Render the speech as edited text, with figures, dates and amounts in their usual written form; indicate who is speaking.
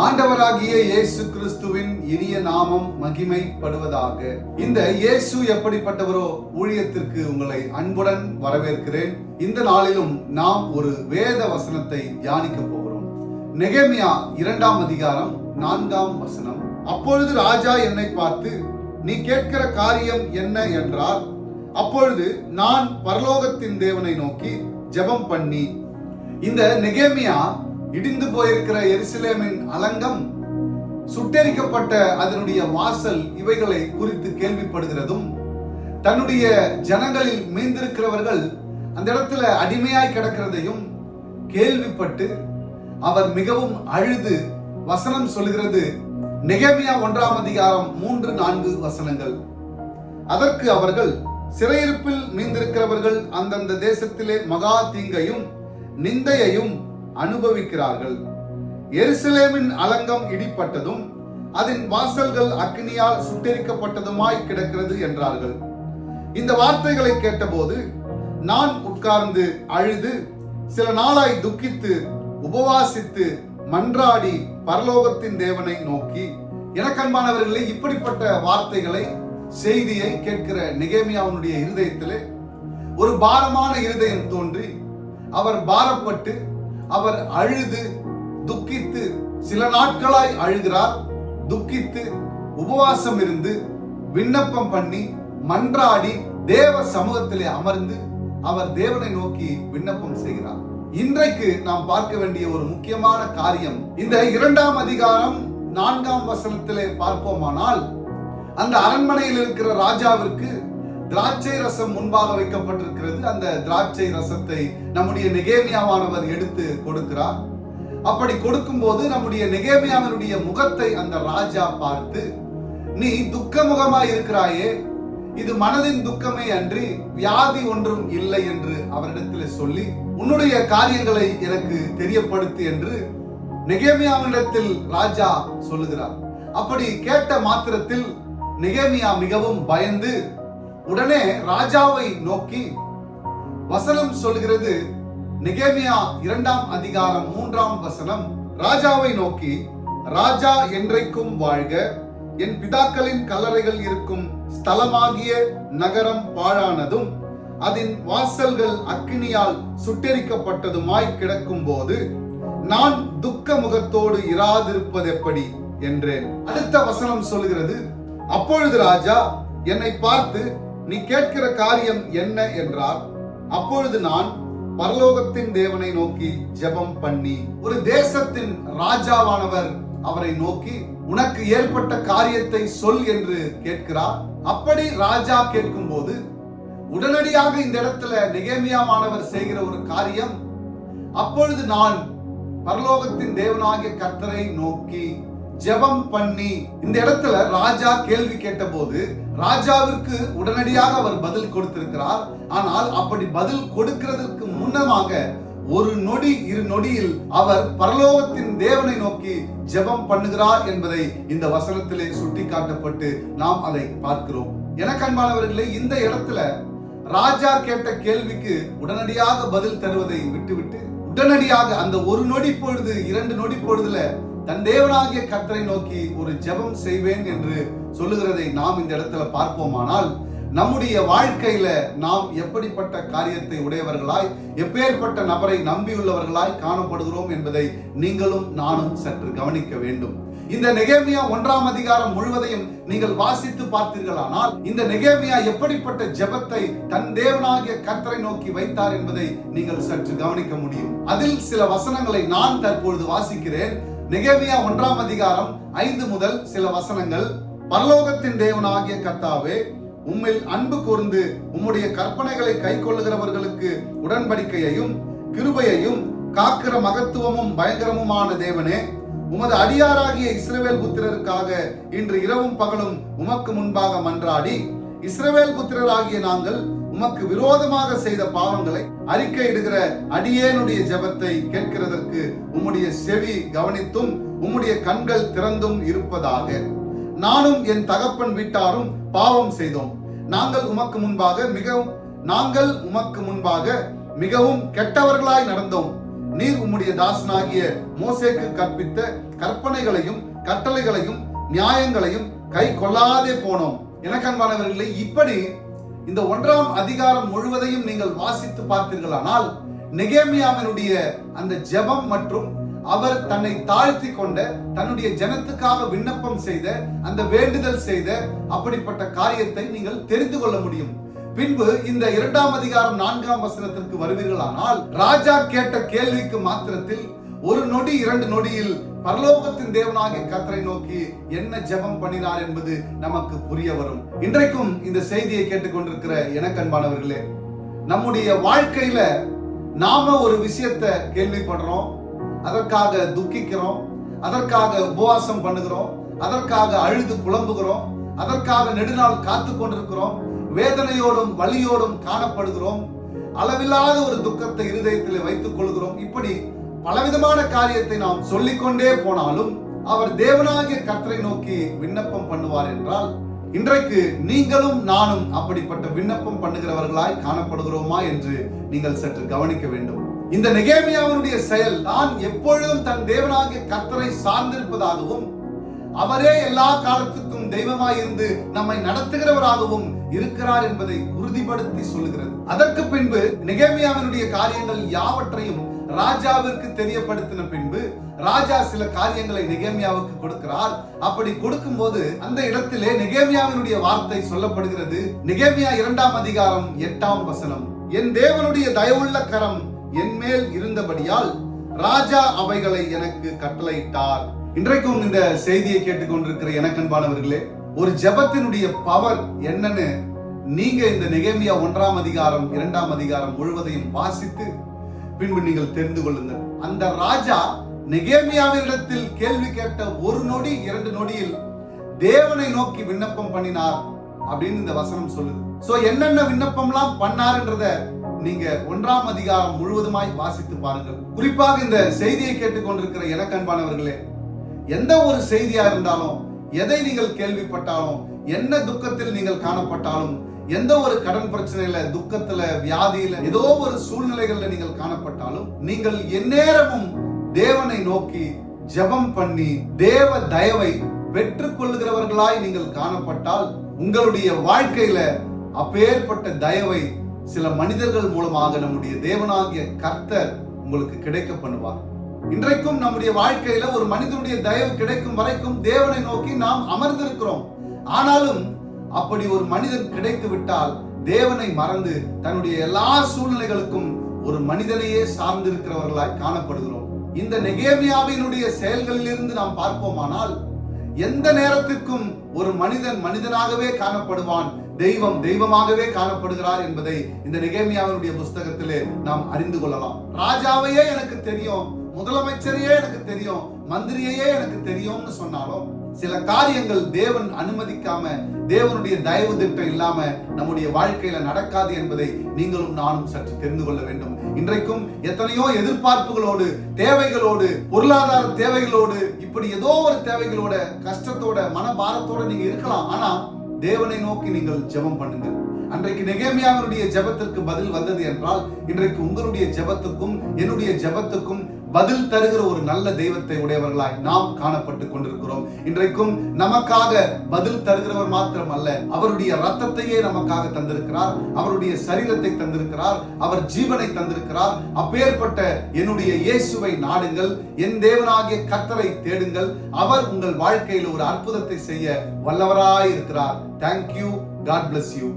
Speaker 1: ஆண்டவராகிய இயேசு கிறிஸ்துவின் இனிய நாமம் மகிமைப்படுவதாக. இந்த இயேசு எப்படிப்பட்டவரோ ஊழியத்திற்கு உங்களை அன்புடன் வரவேற்கிறேன். இந்த நாளிலும் நாம் ஒரு வேத வசனத்தை தியானிக்க போகிறோம். நெகேமியா 2ஆம் அதிகாரம் 4ஆம் வசனம். அப்பொழுது ராஜா என்னை பார்த்து, நீ கேட்கிற காரியம் என்ன என்றார். அப்பொழுது நான் பரலோகத்தின் தேவனை நோக்கி ஜெபம் பண்ணி. இந்த நெகேமியா இடிந்து போயிருக்கிற எருசலேமின் அலங்கம், சுட்டெரிக்கப்பட்ட அதனுடைய வாசல், இவைகளை குறித்து கேள்விப்படுகிறதும், தன்னுடைய ஜனங்களில் மீந்திருக்கிறவர்கள் அந்த இடத்துல அடிமையாய் கிடக்கிறதையும் கேள்விப்பட்டு அவர் மிகவும் அழுது, வசனம் சொல்கிறது நெகேமியா 1ஆம் அதிகாரம் 3-4 வசனங்கள். அதற்கு அவர்கள், சிறையிருப்பில் மீந்திருக்கிறவர்கள் அந்தந்த தேசத்திலே மகா தீங்கையும் நிந்தையையும் அனுபவிக்கிறார்கள். எருசலேமின் அலங்கம் இடிப்பட்டதும் அதன் வாசல்கள் அக்னியால் சுட்டெரிக்கப்பட்டதுமாய் கிடக்கிறது என்றார்கள். இந்த வார்த்தைகளை கேட்டபோது நான் உட்கார்ந்து அழுது சில நாளாய் துக்கித்து உபவாசித்து மன்றாடி பரலோகத்தின் தேவனை நோக்கி. எனக்கன்பானவர்களே, இப்படிப்பட்ட வார்த்தைகளை, செய்தியை கேட்கிற நெகேமியாவுடைய இருதயத்திலே ஒரு பாரமான இருதயம் தோன்றி, அவர் பாரப்பட்டு அவர் அழுது துக்கித்து சில நாட்களாய் அழுகிறார். துக்கித்து உபவாசம் இருந்து விண்ணப்பம் பண்ணி மன்றாடி தேவ சமூகத்திலே அமர்ந்து அவர் தேவனை நோக்கி விண்ணப்பம் செய்கிறார். இன்றைக்கு நாம் பார்க்க வேண்டிய ஒரு முக்கியமான காரியம், இந்த 2ஆம் அதிகாரம் 4ஆம் வசனத்திலே பார்ப்போமானால், அந்த அரண்மனையில் இருக்கிற ராஜாவிற்கு திராட்சை ரசம் முன்பாக வைக்கப்பட்டிருக்கிறது. அந்த திராட்சை ரசத்தை நம்முடைய நெகேமியாவானவர் எடுத்து கொடுக்கிறார். அப்படி கொடுக்கும் போது நம்முடைய நெகேமியாவினுடைய முகத்தை அந்த ராஜா பார்த்து, நீ துக்க முகமாய் இருக்கிறாயே, இது மனதின் துக்கமே அன்றி வியாதி ஒன்றும் இல்லை என்று அவரிடத்தில் சொல்லி, உன்னுடைய காரியங்களை எனக்கு தெரியப்படுத்து என்று நெகேமியாவினிடத்தில் ராஜா சொல்லுகிறார். அப்படி கேட்ட மாத்திரத்தில் நெகேமியா மிகவும் பயந்து உடனே ராஜாவை நோக்கி, வசனம் சொல்கிறது நெகேமியா 2ஆம் அதிகாரம் 3ஆம் வசனம், ராஜாவை நோக்கி, ராஜா என்றைக்கும் வாழ்க, என் பிதாக்களின் கல்லறைகள் இருக்கும் ஸ்தலமாகிய நகரம் பாழானதும் அதன் வாசல்கள் அக்கினியால் சுட்டெரிக்கப்பட்டதுமாய் கிடக்கும் போது நான் துக்க முகத்தோடு இராதிருப்பது எப்படி என்றேன். அடுத்த வசனம் சொல்கிறது, அப்பொழுது ராஜா என்னை பார்த்து, நீ கேட்கிற காரியம் என்ன என்றார். அப்பொழுது நான் பரலோகத்தின் தேவனை நோக்கி ஜெபம் பண்ணி. ஒரு தேசத்தின் ராஜாவானவர் அவரை நோக்கி, உனக்கு ஏற்பட்ட காரியத்தை சொல் என்று கேட்கிறார். அப்படி ராஜா கேட்கும் போது உடனடியாக இந்த இடத்துல நெகேமியாவானவர் செய்கிற ஒரு காரியம், அப்பொழுது நான் பரலோகத்தின் தேவனாகிய கர்த்தரை நோக்கி ஜெபம் பண்ணி. இந்த இடத்துல ராஜா கேள்வி கேட்ட போது ராஜாவிற்கு உடனடியாக அவர் பதில் கொடுத்திருக்கிறார். ஆனால் அப்படி பதில் கொடுக்கிறதுக்கு முன்னமாக ஒரு நொடி 2 நொடியில் அவர் பரலோகத்தின் தேவனை நோக்கி ஜெபம் பண்ணுகிறார் என்பதை இந்த வசனத்திலே சுட்டிக்காட்டப்பட்டு நாம் அதை பார்க்கிறோம். எனக்கு அன்பானவர்களே, இந்த இடத்துல ராஜா கேட்ட கேள்விக்கு உடனடியாக பதில் தருவதை விட்டுவிட்டு உடனடியாக அந்த ஒரு நொடி பொழுது 2 நொடி பொழுதுல தன் தேவனாகிய கர்த்தரை நோக்கி ஒரு ஜெபம் செய்வேன் என்று சொல்லுகிறதை நாம் இந்த இடத்துல பார்ப்போமானால், நம்முடைய வாழ்க்கையில நாம் எப்படிப்பட்ட காரியத்தை உடையவர்களாய், எப்பேற்பட்ட நபரை நம்பியுள்ளவர்களாய் காணப்படுகிறோம் என்பதை நீங்களும் நானும் சற்று கவனிக்க வேண்டும். இந்த நெகேமியா 1ஆம் அதிகாரம் முழுவதையும் நீங்கள் வாசித்து பார்த்தீர்களானால், இந்த நெகேமியா எப்படிப்பட்ட ஜெபத்தை தன் தேவனாகிய கர்த்தரை நோக்கி வைத்தார் என்பதை நீங்கள் சற்று கவனிக்க முடியும். அதில் சில வசனங்களை நான் தற்பொழுது வாசிக்கிறேன். நெகேமியா 1ஆம் அதிகாரம் 5 முதல் சில வசனங்கள். பரலோகத்தின் தேவனாகிய கர்த்தாவே, உம்மில் அன்பு கூர்ந்து உம்முடைய கற்பனைகளை கைக்கொள்ளுகிறவர்களுக்கு உடன்படிக்கையையும் கிருபையையும் காக்கிற மகத்துவமும் பயங்கரமுமான தேவனே, உமது அடியாராகிய இஸ்ரவேல் புத்திரருக்காக இன்று இரவும் பகலும் உமக்கு முன்பாக மன்றாடி, இஸ்ரவேல் புத்திரராகிய நாங்கள் உமக்கு விரோதமாக செய்த பாவங்களை அறிக்கையிடுகிற அடியேனுடைய ஜெபத்தை கேட்கிறதற்கு உம்முடைய செவி கவனித்தும் உம்முடைய கண்கள் திறந்தும் இருப்பதாக. நானும் என் தகப்பன் வீட்டாரும் பாவம் செய்தோம். நாங்கள் உமக்கு முன்பாக மிகவும் கெட்டவர்களாய் நடந்தோம். நீர் உம்முடைய தாசனாகிய மோசேக்கு கற்பித்த கற்பனைகளையும் கட்டளைகளையும் நியாயங்களையும் கை கொள்ளாதே போனோம். எனக்கு அன்பானவர்களே, இப்படி இந்த 1ஆம் அதிகாரம் முழுவதையும் நீங்கள் வாசித்து பார்த்தீர்களானால் நெகேமியாவினுடைய அந்த ஜெபம் மற்றும் அவர் தன்னை தாழ்த்தி கொண்ட தன்னுடைய ஜனத்துக்காக விண்ணப்பம் செய்த அந்த வேண்டுதல் செய்த அப்படிப்பட்ட காரியத்தை நீங்கள் தெரிந்து கொள்ள முடியும். பின்பு இந்த 2ஆம் அதிகாரம் 4ஆம் வசனத்திற்கு வருவீர்களானால் ராஜா கேட்ட கேள்விக்கு மாத்திரத்தில் ஒரு நொடி 2 நொடியில் பரலோகத்தின் தேவனாகிய கர்த்தரை நோக்கி என்ன ஜெபம் பண்ணினார் என்பது நமக்கு புரிய வரும். இன்றைக்கும் இந்த செய்தியை கேட்டுக்கொண்டிருக்கிற எனக்கு அன்பானவர்களே, நம்முடைய வாழ்க்கையில நாம ஒரு விஷயத்தை கேள்விப்படுறோம், அதற்காக துக்கிக்கிறோம், அதற்காக உபவாசம் பண்ணுகிறோம், அதற்காக அழுது புலம்புகிறோம், அதற்காக நெடுநாள் காத்து கொண்டிருக்கிறோம், வேதனையோடும் வலியோடும் காணப்படுகிறோம், அளவில்லாத ஒரு துக்கத்தை இருதயத்தில் வைத்துக் கொள்கிறோம். இப்படி பலவிதமான காரியத்தை நாம் சொல்லிக்கொண்டே போனாலும் அவர் தேவனாகிய கர்த்தரை நோக்கி விண்ணப்பம் பண்ணுவார் என்றால், இன்றைக்கு நீங்களும் நானும் அப்படிப்பட்ட விண்ணப்பம் பண்ணுகிறவர்களாய் காணப்படுகிறோமா என்று நீங்கள் சற்று கவனிக்க வேண்டும். இந்த நெகேமியாவினுடைய செயல் தான் எப்பொழுதும் தன் தேவனாகிய கர்த்தரை சார்ந்திருப்பதாகவும் அவரே எல்லா காலத்துக்கும் தெய்வமாய் இருந்து நம்மை நடத்துகிறவராகவும் இருக்கிறார் என்பதை உறுதிப்படுத்தி சொல்லுகிறது. அதற்கு பின்பு நெகேமியாவினுடைய காரியங்கள் யாவற்றையும் ராஜாவிற்கு தெரியப்படுத்தின பின்பு ராஜா சில காரியங்களை நெகேமியாவுக்கு கொடுக்கிறார். அப்படி கொடுக்கும் போது அந்த இடத்திலே நெகேமியாவினுடைய வார்த்தை சொல்லப்படுகிறது. நெகேமியா 2ஆம் அதிகாரம் 8ஆம் வசனம், என் தேவனுடைய தயவுள்ள கரம் என் மேல் இருந்தபடியால் ராஜா அவைகளை எனக்கு கட்டளையிட்டார். இன்றைக்கும் இந்த செய்தியை கேட்டுக்கொண்டிருக்கிற எனக்கு அன்பானவர்களே, ஒரு ஜெபத்தினுடைய பவர் என்னன்னு நீங்க இந்த நெகேமியா 1ஆம் அதிகாரம் 2ஆம் அதிகாரம் முழுவதையும் வாசித்து பின்பு நீங்கள் தெரிந்து கொள்ளுங்கள். அந்த ராஜா நெகேமியாவினிடத்தில் கேள்வி கேட்ட ஒரு நொடி 2 நொடியில் தேவனை நோக்கி விண்ணப்பம் பண்ணினார் அப்படின்னு இந்த வசனம் சொல்லுது. சோ என்னென்ன விண்ணப்பம்லாம் பண்ணார்ன்றத நீங்க 1ஆம் அதிகாரம் முழுவதுமாய் வாசித்து பாருங்கள். குறிப்பாக இந்த செய்தியை கேட்டுக்கொண்டிருக்கிற எனக்கு அன்பானவர்களே, எந்த ஒரு செய்தியா இருந்தாலும், எதை நீங்கள் கேள்விப்பட்டாலும், என்ன துக்கத்தில் நீங்கள் காணப்பட்டாலும், எந்த ஒரு கடன் பிரச்சனையில, துக்கத்துல, வியாதியில, ஏதோ ஒரு சூழ்நிலைகள்ல நீங்கள் காணப்பட்டாலும், நீங்கள் எந்நேரமும் தேவனை நோக்கி ஜெபம் பண்ணி தேவ தயவை பெற்றுக் கொள்ளுகிறவர்களாய் நீங்கள் காணப்பட்டால் உங்களுடைய வாழ்க்கையில அப்பேற்பட்ட தயவை சில மனிதர்கள் மூலமாக நம்முடைய தேவனாகிய கர்த்தர் உங்களுக்கு கிடைக்க பண்ணுவார். இன்றைக்கும் நம்முடைய வாழ்க்கையில ஒரு மனிதனுடைய தயவு கிடைக்கும் வரைக்கும் தேவனை நோக்கி நாம் அமர்ந்திருக்கிறோம். ஆனாலும் அப்படி ஒரு மனிதன் கிடைத்து விட்டால் தேவனை மறந்து தன்னுடைய எல்லா சூழ்நிலைகளுக்கும் ஒரு மனிதனையே சார்ந்திருக்கிறவர்களாய் காணப்படுகிறோம். இந்த நெகேமியாவினுடைய செயல்களில் இருந்து நாம் பார்ப்போமானால் எந்த நேரத்திற்கும் ஒரு மனிதன் மனிதனாகவே காணப்படுவான், தெய்வம் தெய்வமாகவே காணப்படுகிறார் என்பதை இந்த நெகேமியாவினுடைய புஸ்தகத்திலே நாம் அறிந்து கொள்ளலாம். ராஜாவையே எனக்கு தெரியும், முதலமைச்சரையே எனக்கு தெரியும், மந்திரியையே எனக்கு தெரியும்னு சொன்னாலும் சில காரியங்கள் தேவன் அனுமதிக்காம, தேவனுடைய தயவு திட்டம் இல்லாம நம்முடைய வாழ்க்கையில நடக்காது என்பதை நீங்களும் நானும் சற்று தெரிந்து கொள்ள வேண்டும். இன்றைக்கும் எத்தனையோ எதிர்பார்ப்புகளோடு, தேவைகளோடு, பொருளாதார தேவைகளோடு, இப்படி ஏதோ ஒரு தேவைகளோட, கஷ்டத்தோட, மனபாரத்தோட நீங்க இருக்கலாம். ஆனா தேவனை நோக்கி நீங்கள் ஜெபம் பண்ணுங்கள். அன்றைக்கு நெகேமியாவினுடைய ஜெபத்திற்கு பதில் வந்தது என்றால் இன்றைக்கு உங்களுடைய ஜெபத்துக்கும் என்னுடைய ஜெபத்துக்கும் பதில் தருகிற ஒரு நல்ல தெய்வத்தை உடையவர்களாய் நாம் காணப்பட்டு கொண்டிருக்கிறோம். இன்றைக்கும் நமக்காக பதில் தருகிறவர் மாத்திரம் அல்ல, அவருடைய ரத்தத்தையே நமக்காக தந்திருக்கிறார், அவருடைய சரீரத்தை தந்திருக்கிறார், அவர் ஜீவனை தந்திருக்கிறார். அப்பேற்பட்ட என்னுடைய இயேசுவை நாடுங்கள், என் தேவனாகிய கர்த்தரை தேடுங்கள். அவர் உங்கள் வாழ்க்கையில் ஒரு அற்புதத்தை செய்ய வல்லவராய் இருக்கிறார். Thank you. God bless you.